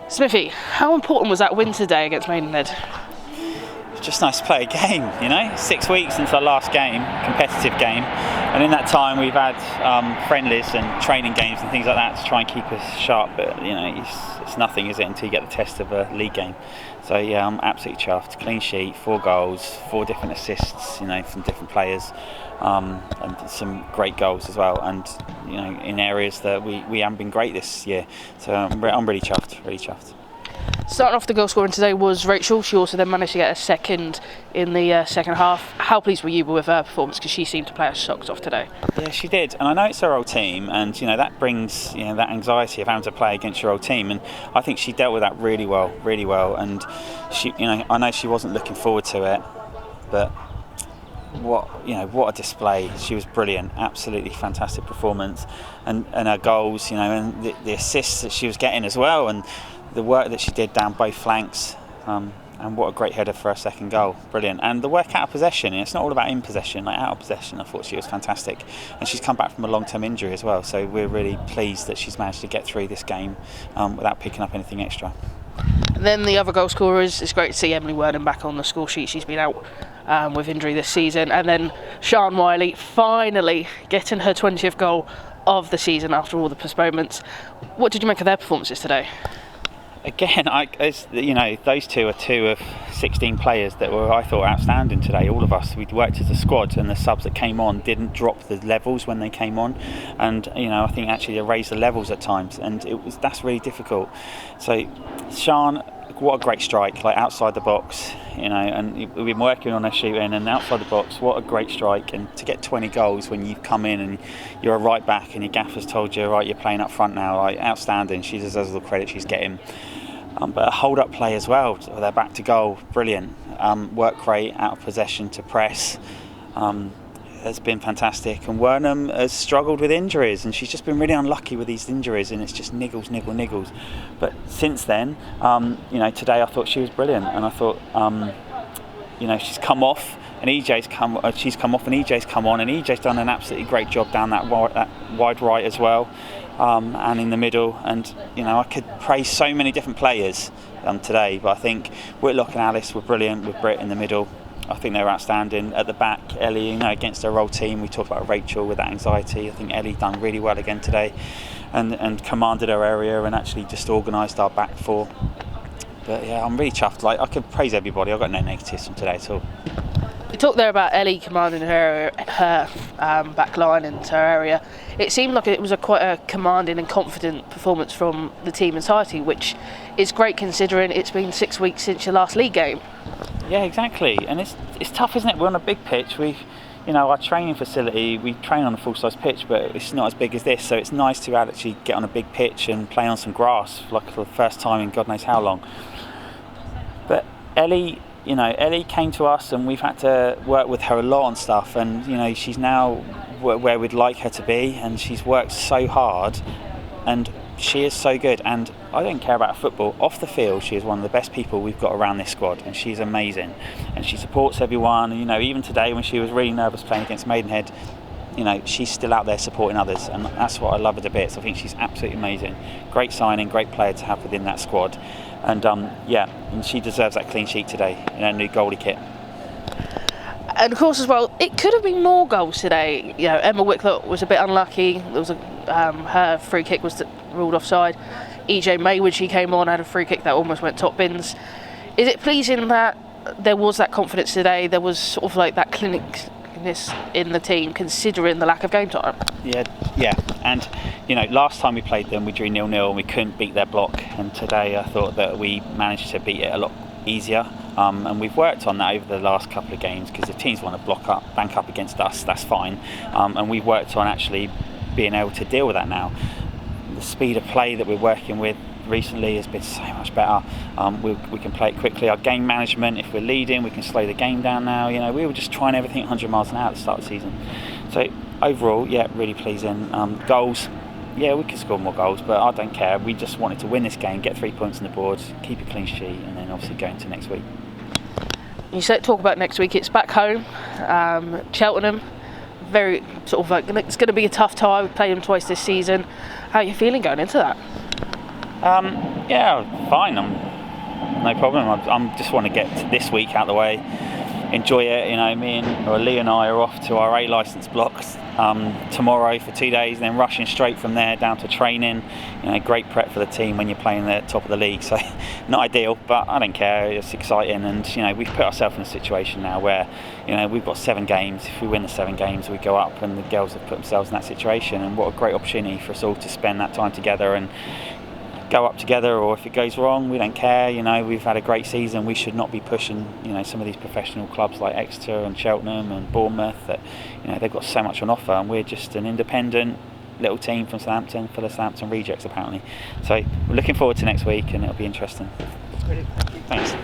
Smithy, how important was that win today against Maidenhead? It's just nice to play a game, 6 weeks since our last game, competitive game, and in that time we've had friendlies and training games and things like that to try and keep us sharp, but it's nothing, is it, until you get the test of a league game. So yeah, I'm absolutely chuffed. Clean sheet, 4 goals, 4 different assists, from different players, and some great goals as well, and in areas that we haven't been great this year. So I'm really chuffed. Starting off the goal scoring today was Rachel. She also then managed to get a second in the second half. How pleased were you with her performance, because she seemed to play her socks off today? Yeah, she did, and I know it's her old team, and that brings that anxiety of having to play against your old team, and I think she dealt with that really well, and she, I know she wasn't looking forward to it, but what a display. She was brilliant, absolutely fantastic performance, and her goals, and the assists that she was getting as well, and the work that she did down both flanks, and what a great header for her second goal, brilliant. And the work out of possession, it's not all about in possession, out of possession I thought she was fantastic, and she's come back from a long-term injury as well, so we're really pleased that she's managed to get through this game without picking up anything extra. And then the other goal scorers, it's great to see Emily Werner back on the score sheet. She's been out with injury this season, and then Sian Wiley finally getting her 20th goal of the season after all the postponements. What did you make of their performances today? Again, those two are 2 of 16 players that were, I thought, outstanding today. All of us, we'd worked as a squad, and the subs that came on didn't drop the levels when they came on, and I think actually they raised the levels at times, and that's really difficult. So Sian, what a great strike, outside the box, and we've been working on her shooting, and outside the box, what a great strike. And to get 20 goals when you come in and you're a right back and your gaffer's told you, right, you're playing up front now, outstanding. She deserves all the credit she's getting. But a hold-up play as well, they're back to goal, brilliant. Work rate, out of possession to press, has been fantastic. And Wernham has struggled with injuries, and she's just been really unlucky with these injuries, and it's just niggles. But since then, today I thought she was brilliant, and I thought, she's come off, and she's come off, and EJ's come on, and EJ's done an absolutely great job down that wide right as well. And in the middle, and I could praise so many different players today, but I think Whitlock and Alice were brilliant, with Britt in the middle. I think they were outstanding. At the back, Ellie, against her old team, we talked about Rachel with that anxiety. I think Ellie done really well again today, and commanded her area and actually just organised our back four. But yeah, I'm really chuffed. I could praise everybody. I've got no negatives from today at all. You talked there about Ellie commanding her back line and her area. It seemed like it was quite a commanding and confident performance from the team entirety, which is great considering it's been 6 weeks since your last league game. Yeah, exactly. And it's tough, isn't it? We're on a big pitch. Our training facility, we train on a full-size pitch, but it's not as big as this. So it's nice to actually get on a big pitch and play on some grass, for the first time in God knows how long. But Ellie came to us, and we've had to work with her a lot on stuff, and she's now where we'd like her to be, and she's worked so hard, and she is so good. And I don't care about football, off the field she is one of the best people we've got around this squad, and she's amazing, and she supports everyone. And even today when she was really nervous playing against Maidenhead, she's still out there supporting others, and that's what I love her to bits. I think she's absolutely amazing. Great signing, great player to have within that squad. And and she deserves that clean sheet today in her new goalie kit. And of course as well, it could have been more goals today. Emma Whitlock was a bit unlucky. There was her free kick was ruled offside. EJ May, when she came on, had a free kick that almost went top bins. Is it pleasing that there was that confidence today? There was sort of that clinicness in the team, considering the lack of game time. Yeah, and last time we played them, we drew 0-0 and we couldn't beat their block. And today, I thought that we managed to beat it a lot easier. And we've worked on that over the last couple of games, because if teams want to bank up against us, that's fine. And we've worked on actually being able to deal with that now. The speed of play that we're working with recently has been so much better. We can play it quickly. Our game management, if we're leading, we can slow the game down now. We were just trying everything 100 miles an hour at the start of the season. So overall, yeah, really pleasing. Goals, yeah, we could score more goals, but I don't care. We just wanted to win this game, get 3 points on the board, keep a clean sheet, and then obviously go into next week. You talk about next week. It's back home, Cheltenham. Very it's going to be a tough tie. We've played them twice this season. How are you feeling going into that? Yeah, fine. No problem. I'm just want to get this week out of the way, enjoy it. You know, Lee and I are off to our A licence blocks tomorrow for 2 days, and then rushing straight from there down to training. You know, great prep for the team when you're playing the top of the league. So not ideal, but I don't care. It's exciting, and you know, we've put ourselves in a situation now where, you know, we've got 7 games. If we win the 7 games, we go up, and the girls have put themselves in that situation. And what a great opportunity for us all to spend that time together and go up together. Or if it goes wrong, we don't care. You know, we've had a great season. We should not be pushing, you know, some of these professional clubs like Exeter and Cheltenham and Bournemouth that, you know, they've got so much on offer, and we're just an independent little team from Southampton for the Southampton rejects apparently. So we're looking forward to next week, and it'll be interesting. Brilliant. Thanks.